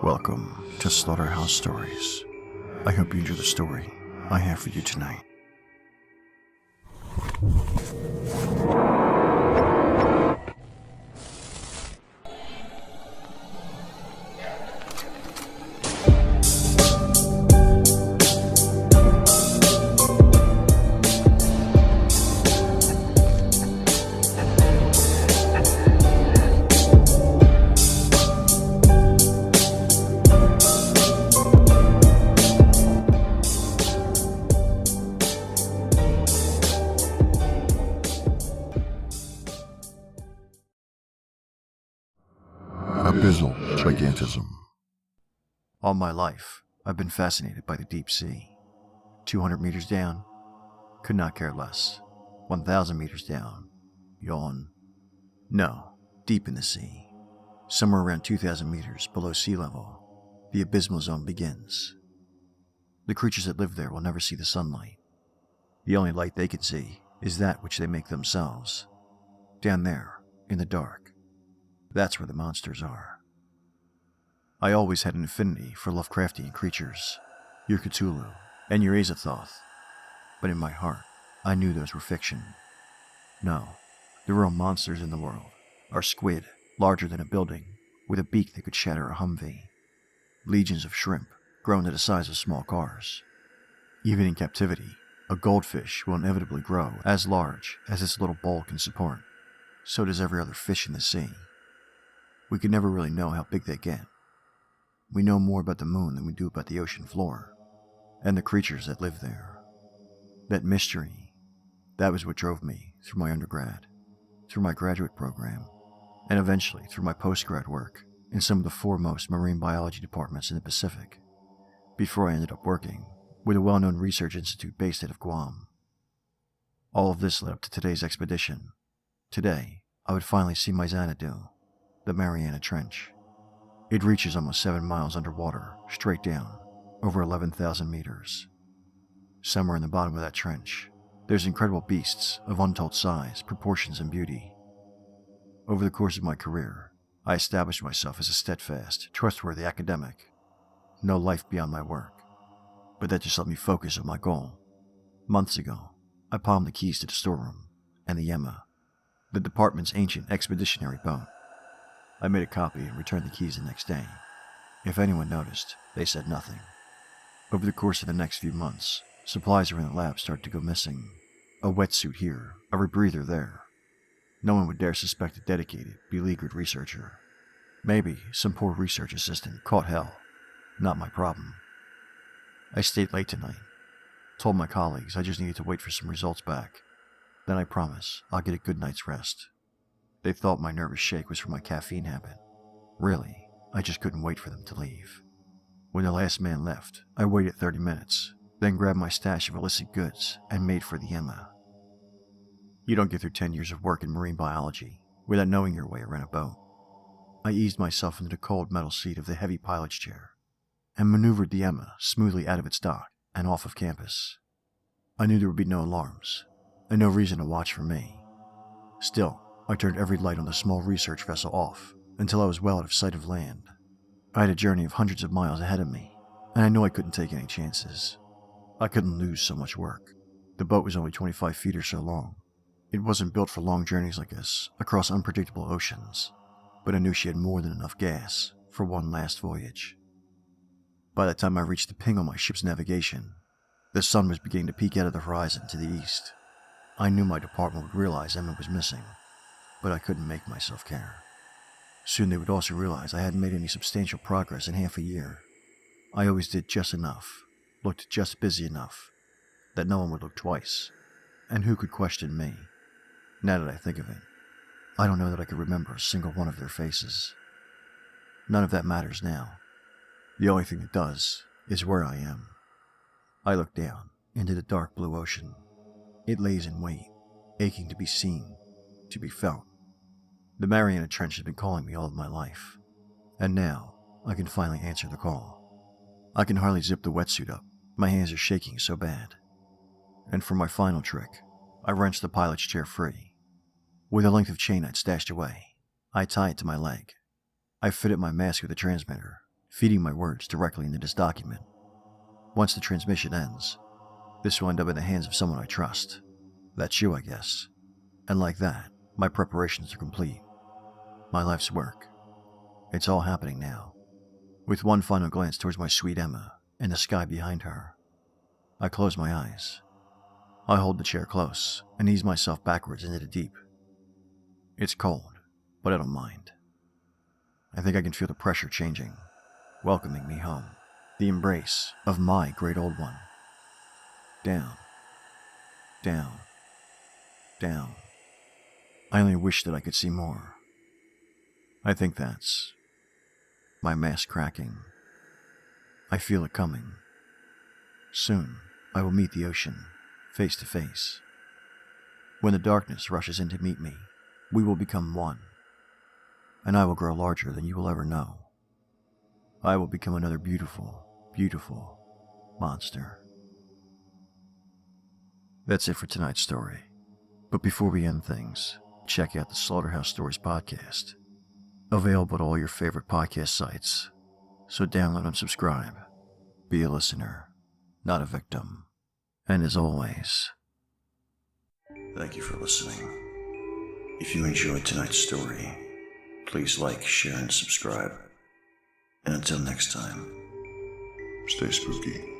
Welcome to Slaughterhouse Stories. I hope you enjoy the story I have for you tonight. Abyssal Gigantism. All my life, I've been fascinated by the deep sea. 200 meters down, could not care less. 1,000 meters down, yawn. No, deep in the sea, somewhere around 2,000 meters below sea level, the abysmal zone begins. The creatures that live there will never see the sunlight. The only light they can see is that which they make themselves. Down there, in the dark. That's where the monsters are. I always had an affinity for Lovecraftian creatures, your Cthulhu and your Azathoth, but in my heart, I knew those were fiction. No, the real monsters in the world are squid, larger than a building, with a beak that could shatter a Humvee. Legions of shrimp, grown to the size of small cars. Even in captivity, a goldfish will inevitably grow as large as its little bowl can support. So does every other fish in the sea. We can never really know how big they get. We know more about the moon than we do about the ocean floor, and the creatures that live there. That mystery, that was what drove me through my undergrad, through my graduate program, and eventually through my postgrad work in some of the foremost marine biology departments in the Pacific, before I ended up working with a well-known research institute based out of Guam. All of this led up to today's expedition. Today, I would finally see my Xanadu, the Mariana Trench. It reaches almost 7 miles underwater, straight down, over 11,000 meters. Somewhere in the bottom of that trench, there's incredible beasts of untold size, proportions, and beauty. Over the course of my career, I established myself as a steadfast, trustworthy academic. No life beyond my work. But that just let me focus on my goal. Months ago, I palmed the keys to the storeroom and the Emma, the department's ancient expeditionary boat. I made a copy and returned the keys the next day. If anyone noticed, they said nothing. Over the course of the next few months, supplies around the lab started to go missing. A wetsuit here, a rebreather there. No one would dare suspect a dedicated, beleaguered researcher. Maybe some poor research assistant caught hell. Not my problem. I stayed late tonight. Told my colleagues I just needed to wait for some results back. Then I promise I'll get a good night's rest. They thought my nervous shake was from my caffeine habit. Really, I just couldn't wait for them to leave. When the last man left, I waited 30 minutes, then grabbed my stash of illicit goods and made for the Emma. You don't get through 10 years of work in marine biology without knowing your way around a boat. I eased myself into the cold metal seat of the heavy pilot's chair and maneuvered the Emma smoothly out of its dock and off of campus. I knew there would be no alarms and no reason to watch for me. Still, I turned every light on the small research vessel off until I was well out of sight of land. I had a journey of hundreds of miles ahead of me, and I knew I couldn't take any chances. I couldn't lose so much work. The boat was only 25 feet or so long. It wasn't built for long journeys like this, across unpredictable oceans, but I knew she had more than enough gas for one last voyage. By the time I reached the ping on my ship's navigation, the sun was beginning to peek out of the horizon to the east. I knew my department would realize Emma was missing, but I couldn't make myself care. Soon they would also realize I hadn't made any substantial progress in half a year. I always did just enough, looked just busy enough, that no one would look twice. And who could question me? Now that I think of it, I don't know that I could remember a single one of their faces. None of that matters now. The only thing that does is where I am. I look down into the dark blue ocean. It lays in wait, aching to be seen, to be felt. The Mariana Trench has been calling me all of my life, and now I can finally answer the call. I can hardly zip the wetsuit up, my hands are shaking so bad. And for my final trick, I wrenched the pilot's chair free. With a length of chain I'd stashed away, I tie it to my leg. I fitted my mask with a transmitter feeding my words directly into this document. Once the transmission ends, this will end up in the hands of someone I trust. That's you, I guess. And like that, my preparations are complete. My life's work. It's all happening now. With one final glance towards my sweet Emma and the sky behind her, I close my eyes. I hold the chair close and ease myself backwards into the deep. It's cold, but I don't mind. I think I can feel the pressure changing, welcoming me home. The embrace of my great old one. Down, down, down. I only wish that I could see more. I think that's my mask cracking. I feel it coming. Soon, I will meet the ocean, face to face. When the darkness rushes in to meet me, we will become one. And I will grow larger than you will ever know. I will become another beautiful, beautiful monster. That's it for tonight's story. But before we end things, check out the Slaughterhouse Stories podcast. Available at all your favorite podcast sites. So download and subscribe. Be a listener, not a victim. And as always, thank you for listening. If you enjoyed tonight's story, please like, share, and subscribe. And until next time, stay spooky.